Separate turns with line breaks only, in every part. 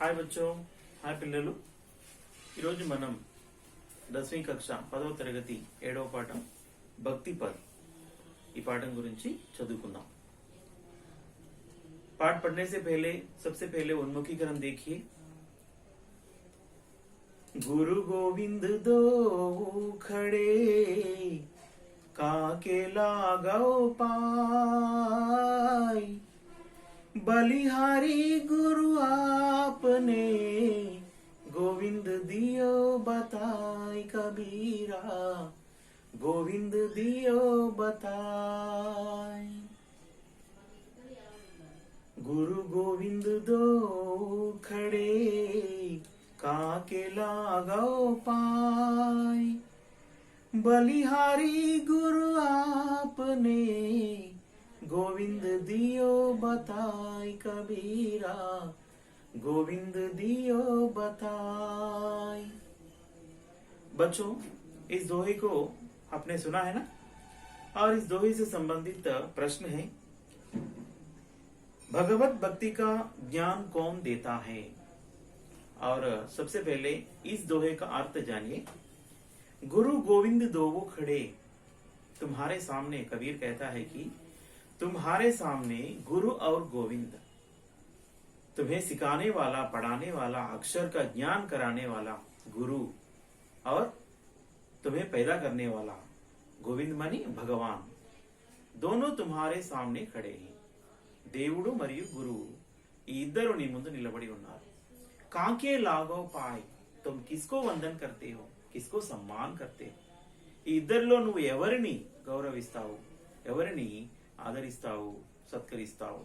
हाय बच्चों, हाय पिल्लలు। ఈరోజు మనం 10वीं कक्षा 10వ తరగతి 7వ పాఠం భక్తి పద్ ఈ పాఠం గురించి చదువుకుందాం। पाठ पढ़ने से पहले सबसे पहले उन्मुखीकरण देखिए। गुरु गोविंद दो खड़े काके लागो पाई, बलिहारी गुरु आपने गोविंद दियो बताई कबीरा, गोविंद दियो बताई। गुरु गोविंद दो खड़े काके लागो पाई, बलिहारी गुरु आपने गोविंद दियो बताई कबीरा, गोविंद दियो बताई। बच्चों, इस दोहे को आपने सुना है ना। और इस दोहे से संबंधित प्रश्न है, भगवत भक्ति का ज्ञान कौन देता है। और सबसे पहले इस दोहे का अर्थ जानिए। गुरु गोविंद दोवो खड़े, तुम्हारे सामने, कबीर कहता है कि तुम्हारे सामने गुरु और गोविंद, तुम्हें सिखाने वाला, पढ़ाने वाला, अक्षर का ज्ञान कराने वाला गुरु और तुम्हें पैदा करने वाला गोविंद मानी भगवान, दोनों तुम्हारे सामने खड़े हैं। దేవుడు మరియు గురువు ఈ ఇద్దరు నీ ముందు నిలబడి ఉన్నారు। కాకే లాగో పాయ్, तुम किसको वंदन करते हो, किसको सम्मान करते हो। ఈ ఇద్దరిలో నువ్వు ఎవరిని గౌరవిస్తావు, ఎవరిని ఆదరిస్తావు, సత్కరిస్తావు।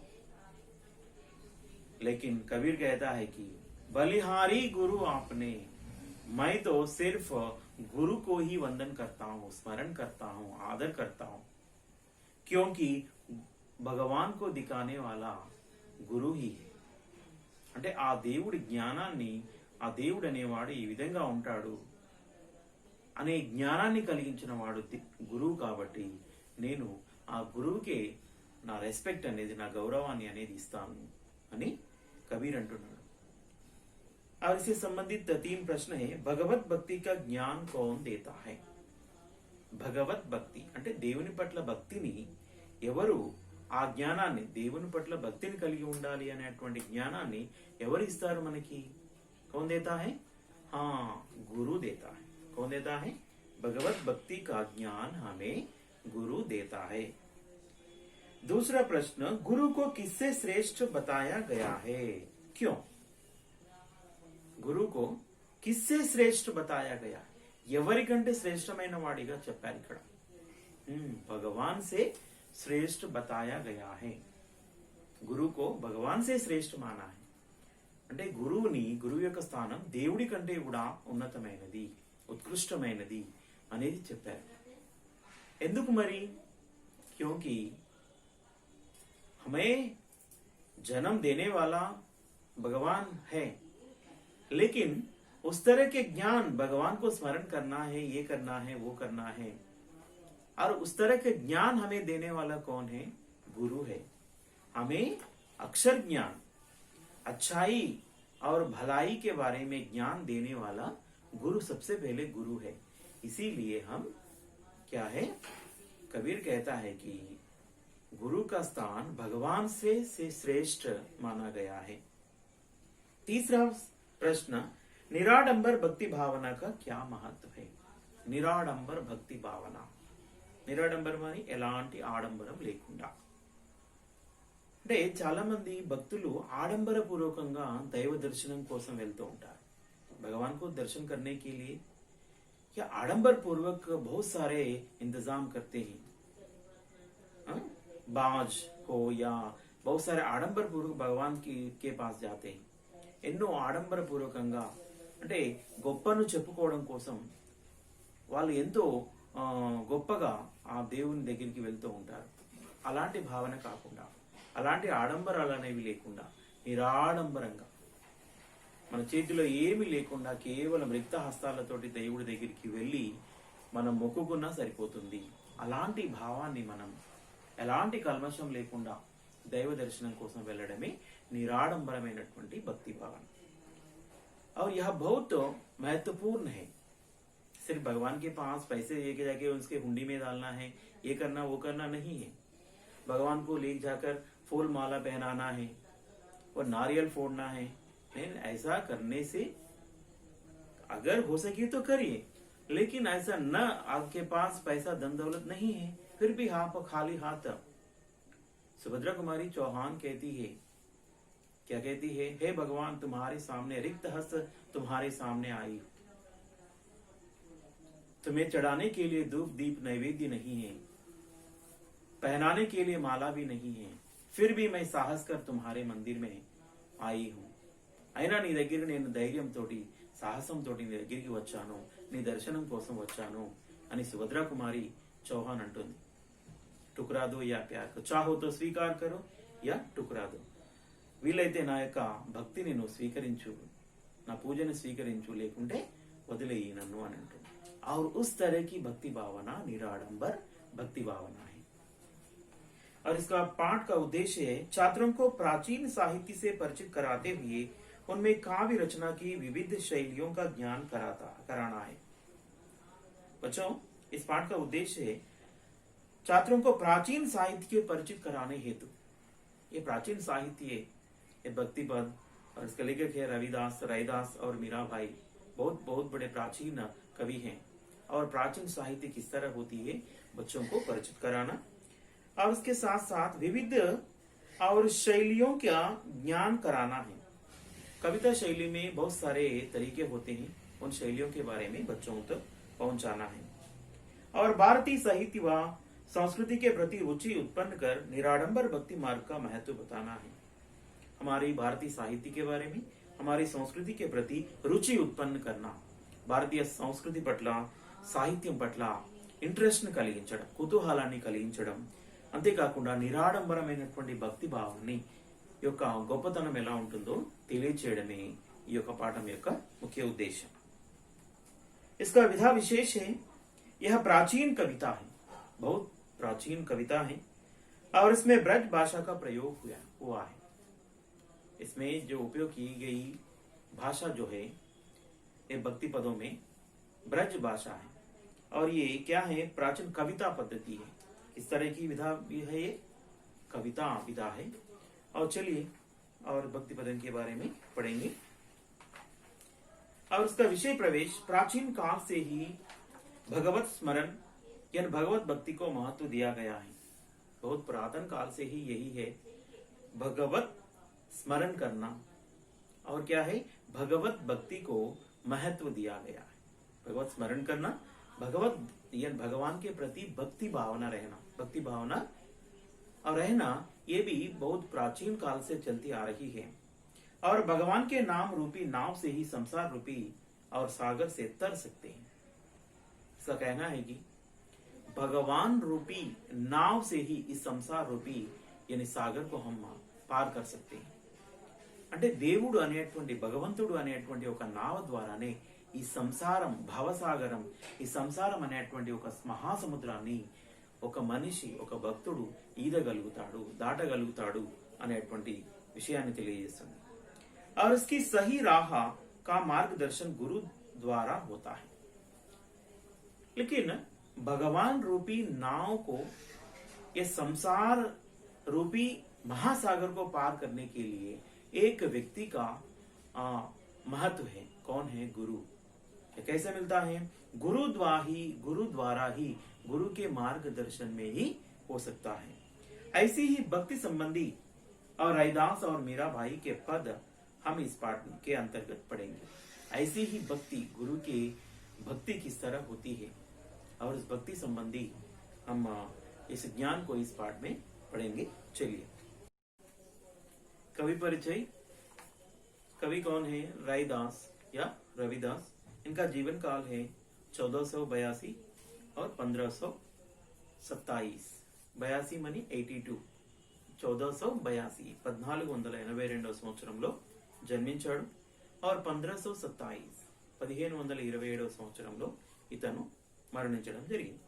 लेकिन कबीर कहता है कि बलिहारी गुरु आपने, मैं तो सिर्फ गुरु को ही वंदन करता हूँ, स्मरण करता हूँ, आदर करता हूँ, क्योंकि भगवान को दिखाने वाला गुरु ही है। అంటే ఆ దేవుడి జ్ఞానాన్ని, ఆ దేవుడు అనేవాడు ఈ విధంగా ఉంటాడు అనే జ్ఞానాన్ని కలిగించిన వాడు గురువు కాబట్టి నేను ఆ గురువుకే నా రెస్పెక్ట్ అనేది, నా గౌరవాన్ని అనేది ఇస్తాను అని కబీర్ అంటున్నాడు। और इससे संबंधित 3 प्रश्न है। भगवत भक्ति का ज्ञान कौन देता है। భగవత్ భక్తి అంటే దేవుని పట్ల భక్తిని ఎవరు, ఆ జ్ఞానాన్ని, దేవుని పట్ల భక్తిని కలిగి ఉండాలి అనేటువంటి జ్ఞానాన్ని ఎవరు ఇస్తారు మనకి। कौन देता है? हाँ, गुरु देता है। कौन देता है? भगवत भक्ति का ज्ञान हमें गुरु देता है। दूसरा प्रश्न, गुरु को किससे श्रेष्ठ बताया गया है, क्यों। గురు को किससे श्रेष्ठ बताया गया, ఎవరికంటే శ్రేష్టమైన వాడిగా చెప్పారు ఇక్కడ। भगवान से श्रेष्ठ बताया गया है। గురు को भगवान से श्रेष्ठ माना है। అంటే గురువుని, గురువు యొక్క స్థానం దేవుడి కంటే కూడా ఉన్నతమైనది, ఉత్కృష్టమైనది అనేది చెప్పారు। ఎందుకు మరి? क्योंकि हमें जन्म देने वाला भगवान है, लेकिन उस तरह के ज्ञान, भगवान को स्मरण करना है, ये करना है, वो करना है, और उस तरह के ज्ञान हमें देने वाला कौन है? गुरु है। हमें अक्षर ज्ञान, अच्छाई और भलाई के बारे में ज्ञान देने वाला गुरु, सबसे पहले गुरु है। इसीलिए हम क्या है, कबीर कहता है कि गुरु का स्थान भगवान से श्रेष्ठ माना गया है। तीसरा प्रश्न, निराडंबर भक्ति भावना का क्या महत्व है। निराडंबर भक्ति भावना, నిరాడంబరం అని ఎలాంటి ఆడంబరం లేకుండా। అంటే చాలా మంది భక్తులు ఆడంబర పూర్వకంగా దైవ దర్శనం కోసం వెళ్తూ ఉంటారు। भगवान को दर्शन करने के लिए क्या आडंबर पूर्वक बहुत सारे इंतजाम करते हैं। बाज हो या बहुत सारे आडंबर पूर्वक भगवान के पास जाते हैं। ఎన్నో ఆడంబర పూర్వకంగా, అంటే గొప్పను చెప్పుకోవడం కోసం వాళ్ళు ఎంతో గొప్పగా ఆ దేవుని దగ్గరికి వెళ్తూ ఉంటారు। అలాంటి భావన కాకుండా, అలాంటి ఆడంబరాలు అనేవి లేకుండా, నిరాడంబరంగా, మన చేతిలో ఏమీ లేకుండా కేవలం రిక్త హస్తాలతోటి దేవుడి దగ్గరికి వెళ్ళి మనం మొక్కుకున్నా సరిపోతుంది। అలాంటి భావాన్ని మనం ఎలాంటి కల్మషం లేకుండా దైవ దర్శనం కోసం వెళ్ళడమే నిరాడంబరమైనటువంటి భక్తి భావన। और यह बहुत महत्वपूर्ण है। सिर्फ भगवान के पास पैसे लेके जाके उसके हुंडी में डालना है, ये करना वो करना नहीं है। भगवान को ले जाकर फूल माला पहनाना है और नारियल फोड़ना है। ऐसा करने से अगर हो सके तो करिए, लेकिन ऐसा न, आपके पास पैसा धन दौलत नहीं है फिर भी आप खाली हाथ। सुभद्रा कुमारी चौहान कहती है, क्या कहती है? हे भगवान, तुम्हारे सामने रिक्त हस्त तुम्हारे सामने आई, तुम्हें चढ़ाने के लिए धूप दीप नैवेद्य नहीं है, पहनाने के लिए माला भी नहीं है, फिर भी मैं साहस कर तुम्हारे मंदिर में आई हूं। అయినా నీ దగ్గర నేను ధైర్యంతోటి సాహసంతోటి నీ దగ్గరికి వచ్చాను, నీ దర్శనం కోసం వచ్చాను అని సుభద్రా కుమారి చౌహాన్ అంటుంది. टुकरा दो या प्यार को, चाहो तो स्वीकार करो या टुकरा दो. వీలైతే నా యొక్క భక్తిని నువ్వు స్వీకరించు, నా పూజను స్వీకరించు, లేకుంటే వదిలేయి నన్ను అని అంటుంది. और उस तरह की भक्ति भावना निराडंबर भक्ति भावना है. और इसका पाठ का उद्देश्य है छात्रों को प्राचीन साहित्य से परिचित कराते हुए उनमें काव्य रचना की विविध शैलियों का ज्ञान कराना है. बच्चों, इस पाठ का उद्देश्य है छात्रों को प्राचीन साहित्य के परिचित कराने हेतु, ये प्राचीन साहित्य है, ये भक्ति पद और इसके लेखक है रविदास, रायदास और मीराबाई. बहुत बहुत बड़े प्राचीन कवि हैं. और प्राचीन साहित्य किस तरह होती है बच्चों को परिचित कराना, और उसके साथ साथ विविध और शैलियों का ज्ञान कराना है. कविता शैली में बहुत सारे तरीके होते हैं, उन शैलियों के बारे में बच्चों तक पहुंचाना है. और भारतीय साहित्य व संस्कृति के प्रति रुचि उत्पन्न कर निराडंबर भक्ति मार्ग का महत्व बताना है. हमारी भारतीय साहित्य के बारे में, हमारी संस्कृति के प्रति रुचि उत्पन्न करना, భారతీయ సంస్కృతి పట్ల, సాహిత్యం పట్ల ఇంట్రెస్ట్ ని కలిగించడం, కుతూహలాన్ని కలిగించడం, అంతేకాకుండా నిరాడంబరమైనటువంటి భక్తి భావాన్ని యొక్క గొప్పతనం ఎలా ఉంటుందో తెలియచేయడమే ఈ యొక్క పాఠం యొక్క ముఖ్య ఉద్దేశం. इसका विधा विशेष है, यह प्राचीन कविता है, बहुत प्राचीन कविता है, और इसमें ब्रज भाषा का प्रयोग हुआ है. इसमें जो उपयोग की गई भाषा जो है ये भक्ति पदों में ब्रज भाषा है, और ये क्या है? प्राचीन कविता पद्धति है. इस तरह की विधा भी है, ये कविता विधा है. और चलिए और भक्ति पदन के बारे में पढ़ेंगे. और उसका विषय प्रवेश, प्राचीन काल से ही भगवत स्मरण यानी भगवत भक्ति को महत्व दिया गया है. बहुत पुरातन काल से ही यही है, भगवत स्मरण करना, और क्या है? भगवत भक्ति को महत्व दिया गया है. भगवत स्मरण करना, भगवत यानी भगवान के प्रति भक्ति भावना रहना, भक्ति भावना और रहना, ये भी बहुत प्राचीन काल से चलती आ रही है. और भगवान के नाम रूपी नाव से ही संसार रूपी और सागर से तर सकते हैं. इसका कहना है कि भगवान रूपी नाव से ही इस संसार रूपी यानी सागर को हम पार कर सकते हैं. అంటే దేవుడు అనేటువంటి, భగవంతుడు అనేటువంటి ఒక నావ ద్వారానే ఈ సంసారం, భవసాగరం, ఈ సంసారం అనేటువంటి ఒక మహాసముద్రాన్ని ఒక మనిషి, ఒక భక్తుడు ఈదగలుగుతాడు, దాటగలుగుతాడు అనేటువంటి విషయాన్ని తెలియజేస్తుంది. और इसकी सही राह का मार्गदर्शन गुरु द्वारा होता है. लेकिन भगवान रूपी नाव को, ये संसार रूपी महासागर को पार करने के लिए एक व्यक्ति का महत्व है. कौन है? गुरु. कैसे मिलता है? गुरु द्वारा ही, गुरु के मार्गदर्शन में ही हो सकता है. ऐसी ही भक्ति संबंधी और रैदास और मीराबाई के पद हम इस पाठ के अंतर्गत पढ़ेंगे. ऐसी ही भक्ति, गुरु की भक्ति किस तरह होती है, और इस भक्ति संबंधी हम इस ज्ञान को इस पाठ में पढ़ेंगे. चलिए. कवि परिचय. कवि कौन है? रायदास या रविदास. इनका जीवन काल है 1482 और 1527. 82 मनी 82. 1482 1482 సంవత్సరంలో జన్మించాడు. और 1527 1527 సంవత్సరంలో ఇతను మరణించడం జరిగింది.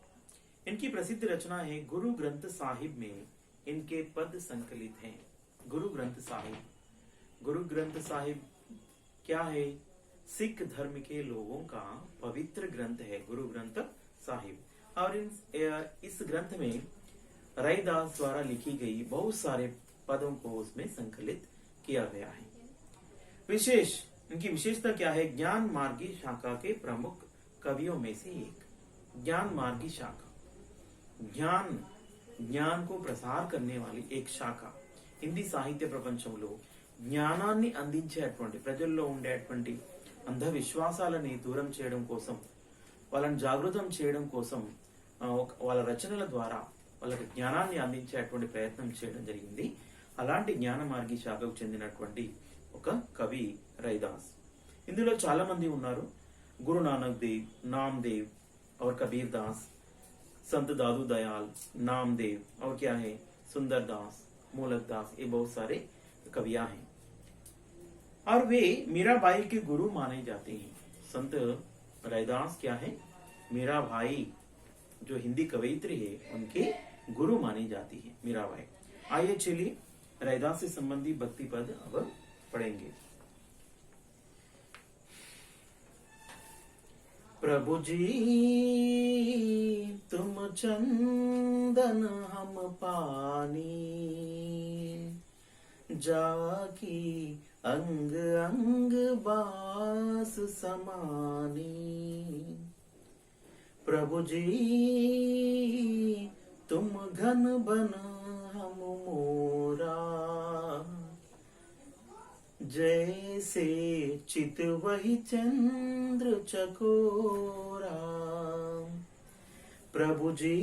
इनकी प्रसिद्ध रचना है गुरु ग्रंथ साहिब में इनके पद संकलित हैं. गुरु ग्रंथ साहिब. गुरु ग्रंथ साहिब क्या है? सिख धर्म के लोगों का पवित्र ग्रंथ है गुरु ग्रंथ साहिब। और इस ग्रंथ में रैदास द्वारा लिखी गई बहुत सारे पदों को उसमें संकलित किया गया है। इनकी विशेषता क्या है? ज्ञान मार्गी शाखा के प्रमुख कवियों में से एक। ज्ञान मार्गी शाखा, ज्ञान को प्रसार करने वाली एक శాఖ। హిందీ సాహిత్య ప్రపంచంలో జ్ఞానాన్ని అందించేటువంటి, ప్రజల్లో ఉండేటువంటి అంధ విశ్వాసాలని దూరం చేయడం కోసం, వాళ్ళని జాగృతం చేయడం కోసం వాళ్ళ రచనల ద్వారా వాళ్ళకి జ్ఞానాన్ని అందించేటువంటి ప్రయత్నం చేయడం జరిగింది। అలాంటి జ్ఞాన మార్గి శాఖకు చెందినటువంటి ఒక కవి रैदास। ఇందులో చాలా మంది ఉన్నారు। गुरु नानक देव, नामदेव और कबीर दास, संत दादू दयाल, नामदेव और क्या है सुंदर दास, मूलक दास, ये बहुत सारे कवियां हैं। और वे मीराबाई के गुरु माने जाते हैं। संत रैदास क्या है? मीराबाई जो हिंदी कवयित्री है उनके गुरु मानी जाती है मीराबाई। आइए चलिए रैदास से संबंधी भक्ति पद अब पढ़ेंगे। प्रभु जी तुम चंदन हम पानी, जाकी अंग अंग बास समानी। प्रभु जी तुम घन बन हम मोरा, जैसे चित वही चंद्र चकोरा। प्रभु जी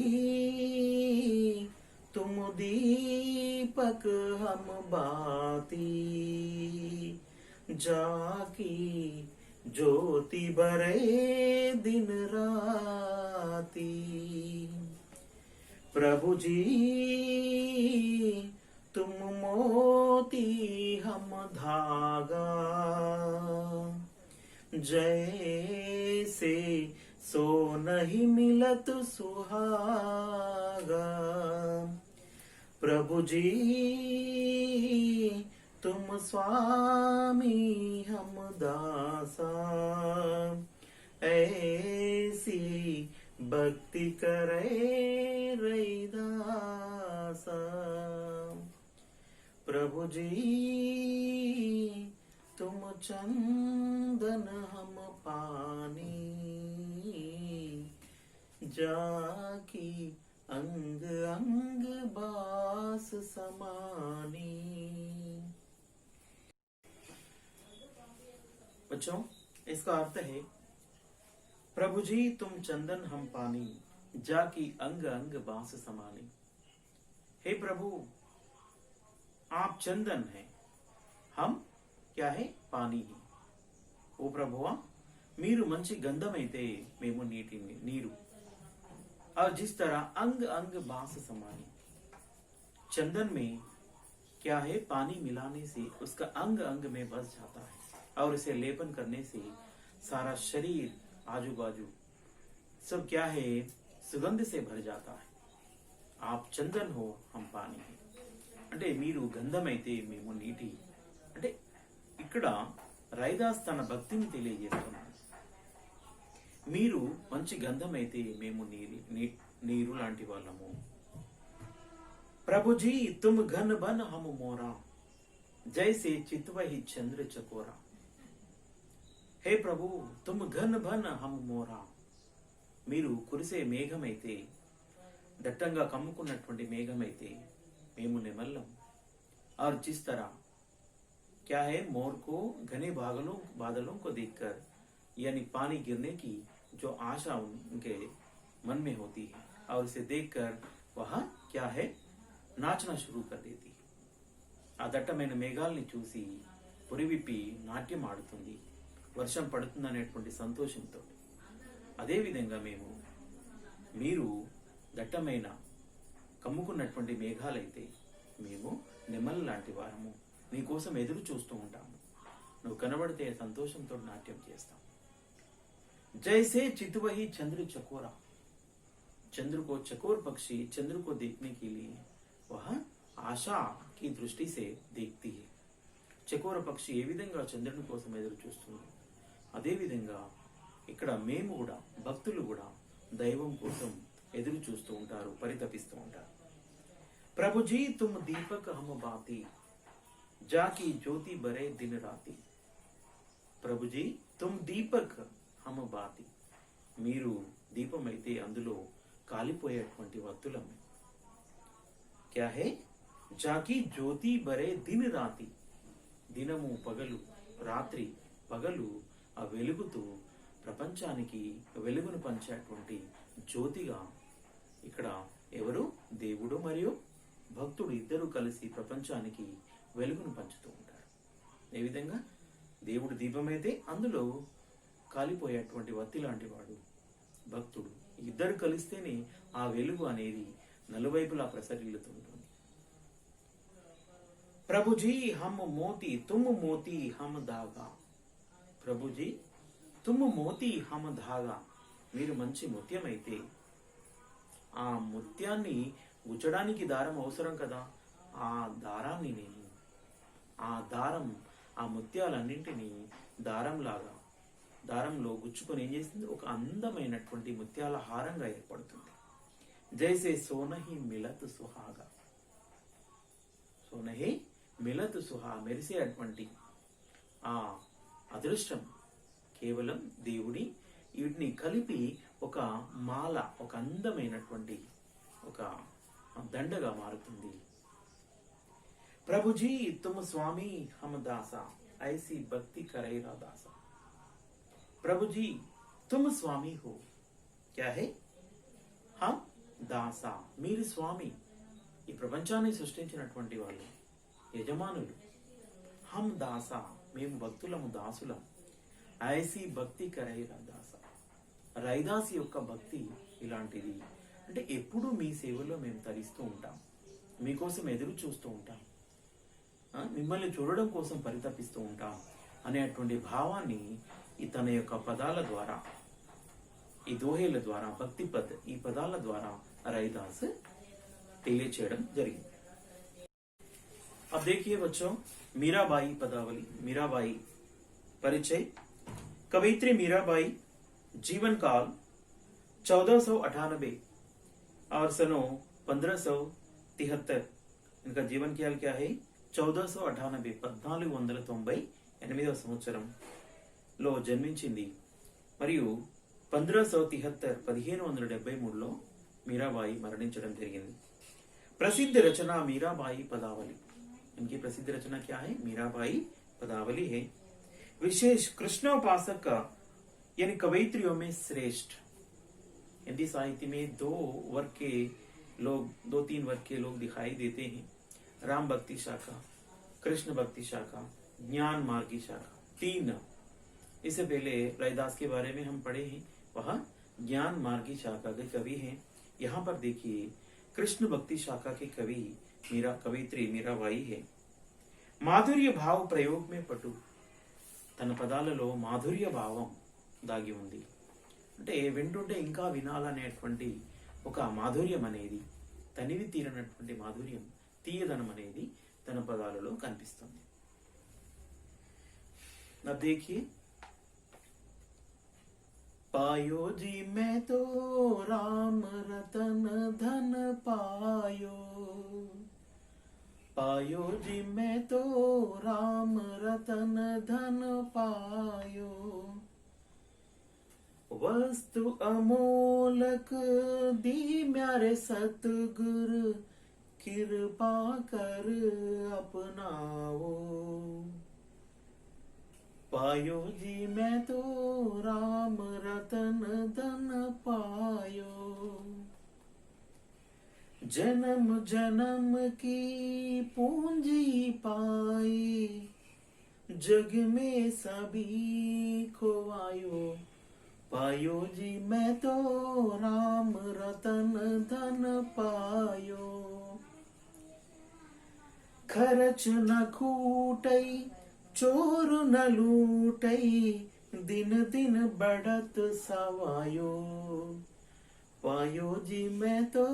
तुम दीपक हम बाती, जाकी ज्योति बरे दिन राती। प्रभु जी तुम मोती हम धागा, जैसे सो नहीं मिलत सुहागा। प्रभु जी तुम स्वामी हम दासा, ऐसी भक्ति करे रैदासा। प्रभु जी तुम चंदन हम पानी, जाकी अंग अंग बास समानी। बच्चों, इसका अर्थ है प्रभु जी तुम चंदन हम पानी, जाकी अंग अंग बास समानी। हे प्रभु आप चंदन हैं, हम क्या है पानी है। ओ ప్రభువా మీరు మంచి గంధమైతే మేము నీరు। और जिस तरह अंग अंग बास समानी, चंदन में क्या है पानी मिलाने से उसका अंग अंग में बस जाता है और इसे लेपन करने से सारा शरीर आजू बाजू सब क्या है सुगंध से भर जाता है। आप चंदन हो, हम पानी है। అంటే మీరు గంధమైతే మేము నీటి। అంటే ఇక్కడ రైదాస్ తన భక్తిని తెలియజేస్తున్నాడు। మీరు మంచి గంధమైతే మేము నీరు లాంటి వాళ్ళము। प्रभु जी तुम घन बन हम मोरा, जैसे चितवही चंद्र चकोरा। हे प्रभु तुम घन बन हम मोरा, మీరు కురిసే మేఘమైతే, దట్టంగా కమ్ముకున్నటువంటి మేఘమైతే మేము నిమల్లం। और जिस तरह क्या है मोर को घने बादलों को देखकर, यानी पानी गिरने की जो आशा उनके मन में होती है और उसे देखकर वह क्या है नाचना शुरू कर देती है। ఆ దట్టమైన మేఘాల్ని చూసి పురివిప్పి నాట్యం ఆడుతుంది, వర్షం పడుతుందనేటువంటి సంతోషంతో। అదేవిధంగా మీరు దట్టమైన కమ్ముకున్నటువంటి మేఘాలైతే మేము నెమలి లాంటి వారము, నీకోసం ఎదురు చూస్తూ ఉంటాము। నువ్వు కనబడితే సంతోషంతో నాట్యం చేస్తాం। जैसे चितवही चंद्र चकोरा, चंद्र को चकोर पक्षी चंद्र को देखने के लिए वह आशा की दृष्टि से देखती है। चकोर पक्षी ఏ విధంగా చంద్రుని కోసం ఎదురు చూస్తుంది, అదేవిధంగా ఇక్కడ మేము కూడా, భక్తులు కూడా దైవం కోసం ఎదురు చూస్తూ ఉంటారు, పరితపిస్తూ ఉంటారు. ప్రభుజీ తుమ్ దీపక్ హమ్ బాతి, జాకి జ్యోతి బరే దిన్ రాతి. ప్రభుజీ తుమ్ దీపక్ హమ్ బాతి, మీరు దీపం అయితే అందులో కాలిపోయేటువంటి వత్తులం. క్యా హే? జాకి జ్యోతి బరే దిన్ రాతి, దినము పగలు, రాత్రి పగలు ఆ వెలుగుతూ ప్రపంచానికి వెలుగును పంచేటువంటి జ్యోతిగా ఇక్కడ ఎవరు? దేవుడు మరియు భక్తుడు ఇద్దరు కలిసి ప్రపంచానికి వెలుగును పంచుతూ ఉంటారు. ఏ విధంగా? దేవుడు దీపమైతే అందులో కాలిపోయేటువంటి వత్తి లాంటి వాడు భక్తుడు. ఇద్దరు కలిస్తేనే ఆ వెలుగు అనేది నలువైపులా ప్రసరిల్లుతుంటుంది. ప్రభుజీ హమ్ మోతి తుమ్ మోతి హమ్ ధాగా. ప్రభుజీ తుమ్ మోతి హమ్ ధాగా, మీరు మంచి ముత్యం అయితే ఆ ముత్యాన్ని గుచ్చడానికి దారం అవసరం కదా. ఆ దారాన్ని నేను, ఆ దారం, ఆ ముత్యాలన్నింటినీ దారంలో గుచ్చుకొని ఏం చేస్తుంది? ఒక అందమైనటువంటి ముత్యాల హారంగా ఏర్పడుతుంది. జైసే సోనహి మిలత్ సుహాగా, సోనహి మిలత్ సుహా, మెరిసేటువంటి ఆ అదృష్టం కేవలం దేవుడి, వీటిని కలిపి ఒక మాల, ఒక అందమైనటువంటి ఒక దండగా మారుతుంది. ప్రభుజీ తుమ్ స్వామి హమ్ దాసా, ఐసి భక్తి కరైరా దాసా. ప్రభుజీ తుమ్ స్వామి హో, క్యా హే? హమ్ దాసా, మీరు స్వామి, ఈ ప్రపంచాన్ని సృష్టించినటువంటి వాళ్ళు, యజమానులు. హమ్ దాసా, మేము భక్తులము, దాసులం. ఐసి భక్తి కరైరా దాసా, రైదాసి యొక్క భక్తి ఇలాంటిది. అంటే ఎప్పుడు మీ సేవలో మేము తరిస్తూ ఉంటాం, మీకోసం ఎదురు చూస్తూ ఉంటాం, మిమ్మల్ని చూడడం కోసం పరితపిస్తూ ఉంటాం అనేటువంటి భావాన్ని తన యొక్క పదాల ద్వారా, ఈ దోహేల ద్వారా, భక్తి పద్, ఈ పదాల ద్వారా रैदास తెలియచేయడం జరిగింది. अब देखिए बच्चों, मीराबाई पदावली, मीराबाई परिचय। कवयित्री मीराबाई जीवन काल 1498 और सनो 1573। इनका जीवन काल क्या है? 1498 1498వ సంవత్సరంలో జన్మించింది మరియు 1573 1573లో मीराबाई మరణించడం జరిగింది। प्रसिद्ध रचना मीराबाई पदावली। इनकी प्रसिद्ध रचना क्या है? मीराबाई पदावली है। विशेष कृष्णोपासक का यानी कवयित्रियों में श्रेष्ठ। हिंदी साहित्य में दो तीन वर्ग के लोग दिखाई देते हैं, राम भक्ति शाखा, कृष्ण भक्ति शाखा, ज्ञान मार्गी शाखा, तीन। इससे पहले रैदास के बारे में हम पढ़े हैं, वह ज्ञान मार्गी शाखा के कवि हैं। यहाँ पर देखिए कृष्ण भक्ति शाखा के कवि कवयित्री मीराबाई है। మాధుర్య భావ ప్రయోగ మే పటు, తన పదాలలో మాధుర్య భావం దాగి ఉంది. అంటే వింటుంటే ఇంకా వినాలనేటువంటి ఒక మాధుర్యం అనేది, తనివి తీరనటువంటి మాధుర్యం, తీయదనం అనేది తన పదాలలో కనిపిస్తుంది. अब देखिए, पायो जी मैं तो राम रतन धन पायो, पायो जी मैं तो राम रतन धन पायो, वस्तु अमोलक दी म्यारे सतगुर, कृपा कर अपनाओ। पायो जी मैं तो राम रतन धन पायो, जन्म जन्म की पूंजी पाई, जग में सभी खोवायो। पायो जी मैं तो राम रतन धन पायो, खर्च न खूटई चोर न लूटई, दिन दिन बढ़त सवायो। पायो जी मैं तो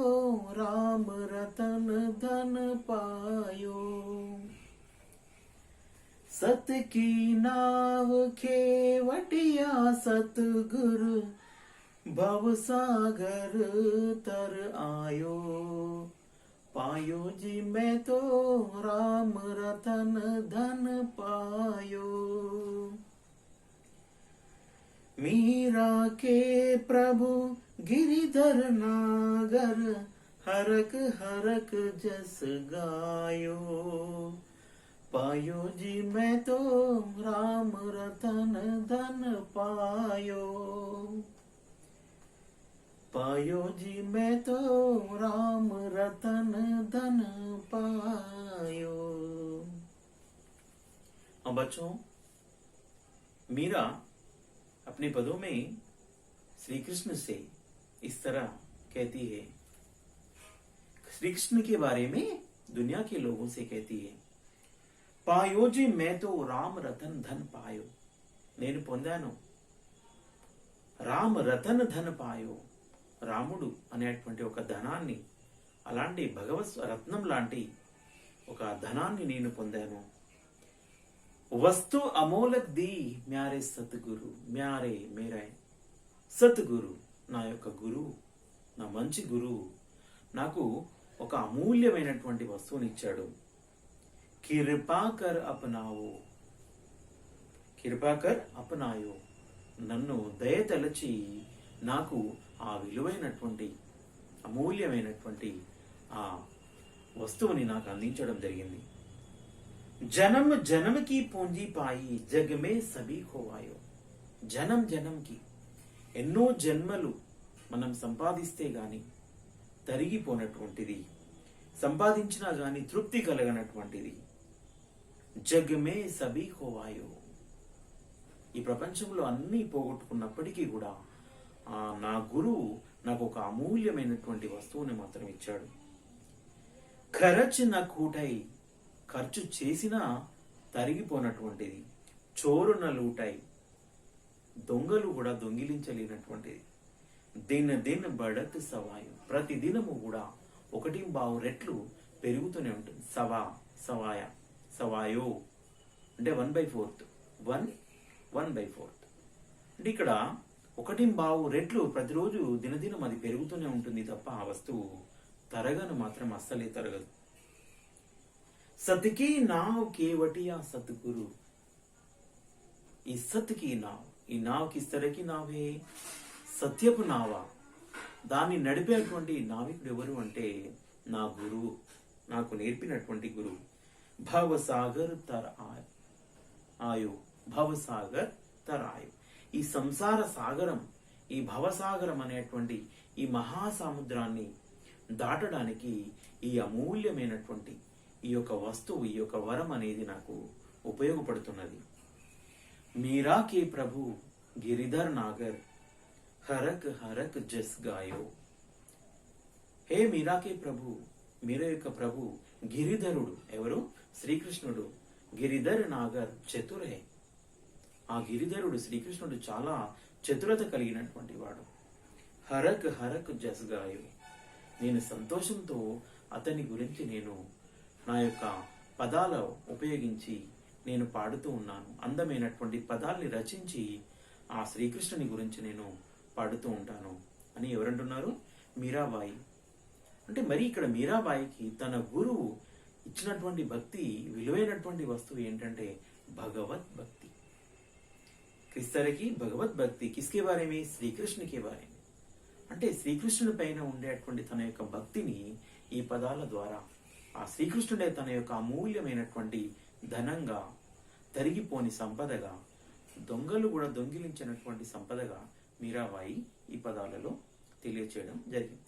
राम रतन धन पायो, सत की नाव खेवटिया सतगुरु भव सागर तर आयो। पायो जी मैं तो राम रतन धन पायो। मीरा के प्रभु गिरिधर नागर हरक हरक जस गायो। पायो जी मैं तो राम रतन धन पायो। पायो जी मैं तो राम रतन धन पायो। अब बच्चों, मीरा अपने पदों में श्री कृष्ण से इस तरह कहती है, श्री कृष्ण के बारे में दुनिया के लोगों से कहती है, पायो जी मैं तो राम रतन धन पायो। నేను పొందాను రామ రతన్ ధన్ పాయో, రాముడు అనేటువంటి ఒక ధనాన్ని, అలాంటి భగవత్ రత్నం లాంటి ఒక ధనాన్ని నేను పొందాను. వస్తు అమోలక్ ది మ్యారే సద్గురు, మ్యారే మేరే సద్గురు, నా యొక్క గురువు, నా మంచి గురువు నాకు ఒక అమూల్యమైనటువంటి వస్తువునిచ్చాడు. కృపాకర్ అపనావో, కృపాకర్ అపనాయో, నన్ను దయతలచి నాకు ఆ విలువైనటువంటి అమూల్యమైనటువంటి ఆ వస్తువుని నాకు అందించడం జరిగింది. జనం జనమకి పూంజీ పాయి జగమే సభీ ఖోవాయో. జనం జనంకి, ఎన్నో జన్మలు మనం సంపాదిస్తే గాని తరిగిపోనటువంటిది, సంపాదించినా గాని తృప్తి కలగనటువంటిది. జగమే సభీ ఖోవాయో, ఈ ప్రపంచంలో అన్నీ పోగొట్టుకున్నప్పటికీ కూడా నా గురువు నాకు ఒక అమూల్యమైనటువంటి వస్తువుని మాత్రం ఇచ్చాడు. ఖరచ్ నా కూటై, ఖర్చు చేసినా తరిగిపోనటువంటిది. చోరు నా లూటై, దొంగలు కూడా దొంగిలించలేనటువంటిది. దిన బడత్ సవాయు, ప్రతి దినము కూడా 1.5 రెట్లు పెరుగుతూనే ఉంటుంది. సవాయ సవాయో అంటే 1/4, 1/4 అంటే ఇక్కడ 1.5 రెట్లు ప్రతిరోజు దినదినం అది పెరుగుతూనే ఉంటుంది తప్ప ఆ వస్తువు తరగను మాత్రం అస్సలే తరగదు. సత్కి నావ్ కేవటియా సద్గురు, ఈ సత్కి నావ్, ఈ నావ్ కిస్ తరహకి నావ్ హే, సత్యపు నావా. దాన్ని నడిపేటువంటి నావికుడు ఎవరు అంటే నా గురువు, నాకు నేర్పినటువంటి గురువు. భవసాగర్ తర్ ఆయో, భవసాగర్ తరాయు, ఈ సంసార సాగరం, ఈ భవసాగరం అనేటువంటి ఈ మహాసముద్రాన్ని దాటడానికి ఈ అమూల్యమైనటువంటి ఈ యొక్క వస్తువు, ఈ యొక్క వరం అనేది నాకు ఉపయోగపడుతున్నది. మీరా కే ప్రభు గిరిధర్ నాగర్ హరక్ హరక్ జస్ గాయో. హే మీరా కే ప్రభు, మీరా యొక్క ప్రభు గిరిధరుడు ఎవరు? శ్రీకృష్ణుడు. గిరిధర్ నాగర్ చతుర్ హే, ఆ గిరిధరుడు శ్రీకృష్ణుడు చాలా చతురత కలిగినటువంటి వాడు. హరక్ హరక్ జస్ గాయో, నేను సంతోషంతో అతని గురించి నేను నా యొక్క పదాల ఉపయోగించి నేను పాడుతూ ఉన్నాను. అందమైనటువంటి పదాల్ని రచించి ఆ శ్రీకృష్ణుని గురించి నేను పాడుతూ ఉంటాను అని ఎవరంటున్నారు? మీరాబాయి. అంటే మరి ఇక్కడ మీరాబాయికి తన గురువు ఇచ్చినటువంటి భక్తి, విలువైనటువంటి వస్తువు ఏంటంటే భగవత్ భక్తి. किस तरह की भगवत भक्ति, किसके बारे में? श्री कृष्ण के बारे में. అంటే శ్రీకృష్ణుడి పైన ఉండేటువంటి తన యొక్క భక్తిని ఈ పదాల ద్వారా ఆ శ్రీకృష్ణుడే తన యొక్క అమూల్యమైనటువంటి ధనంగా, తరిగిపోని సంపదగా, దొంగలు కూడా దొంగిలించినటువంటి సంపదగా మీరాబాయి ఈ పదాలలో తెలియచేయడం జరిగింది.